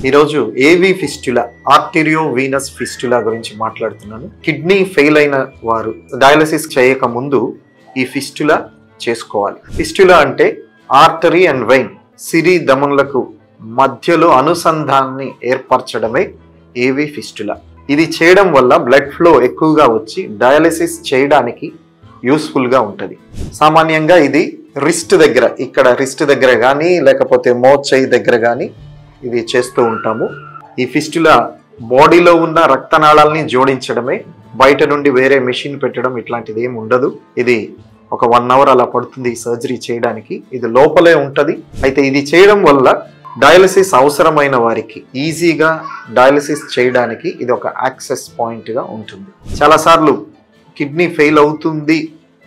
ఈరోజు ఏవి fistula, ఆర్టెరియో Venus fistula గురించి మాట్లాడుతున్నాను. కిడ్నీ ఫెయిల్ అయిన వారు డయాలసిస్ చేయక ముందు ఈ ఫిస్టులా చేసుకోవాలి. ఫిస్టులా అంటే ఆర్టరీ అండ్ వెయిన్, సిరి ధమనులకు మధ్యలో అనుసంధానాన్ని ఏర్పరచడమే ఏవి ఫిస్టులా. ఇది చేయడం వల్ల బ్లడ్ ఫ్లో ఎక్కువగా వచ్చి డయాలసిస్ చేయడానికి యూస్ఫుల్గా ఉంటుంది. సామాన్యంగా ఇది రిస్ట్ దగ్గర, ఇక్కడ రిస్ట్ దగ్గర కానీ లేకపోతే మోచేయి దగ్గర కానీ ఇది చేస్తూ ఉంటాము. ఈ ఫిస్టులా బాడీలో ఉన్న రక్తనాళాలని జోడించడమే, బయట నుండి వేరే మెషిన్ పెట్టడం ఇట్లాంటిది ఏమి ఉండదు. ఇది ఒక 1 hour అలా పడుతుంది సర్జరీ చేయడానికి. ఇది లోపలే ఉంటుంది. అయితే ఇది చేయడం వల్ల డయాలసిస్ అవసరమైన వారికి ఈజీగా డయాలసిస్ చేయడానికి ఇది ఒక యాక్సెస్ పాయింట్గా ఉంటుంది. చాలాసార్లు కిడ్నీ ఫెయిల్ అవుతుంది,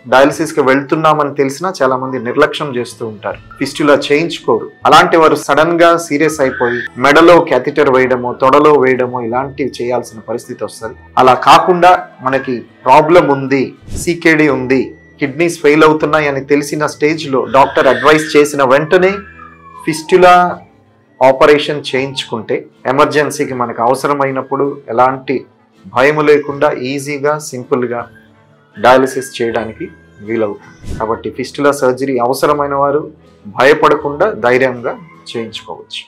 డయాలసిస్కి వెళ్తున్నామని తెలిసినా చాలా మంది నిర్లక్ష్యం చేస్తూ ఉంటారు, ఫిస్టులా చేయించుకోరు. అలాంటి వారు సడన్ గా సీరియస్ అయిపోయి మెడలో క్యాథెటర్ వేయడమో తొడలో వేయడమో ఇలాంటివి చేయాల్సిన పరిస్థితి వస్తుంది. అలా కాకుండా మనకి ప్రాబ్లం ఉంది, సికేడి ఉంది, కిడ్నీస్ ఫెయిల్ అవుతున్నాయి అని తెలిసిన స్టేజ్లో డాక్టర్ అడ్వైస్ చేసిన వెంటనే ఫిస్టులా ఆపరేషన్ చేయించుకుంటే ఎమర్జెన్సీకి మనకు అవసరమైనప్పుడు ఎలాంటి భయము లేకుండా ఈజీగా సింపుల్గా డయాలసిస్ చేయడానికి వీలవుతుంది. కాబట్టి ఫిస్టులా సర్జరీ అవసరమైన వారు భయపడకుండా ధైర్యంగా చేయించుకోవచ్చు.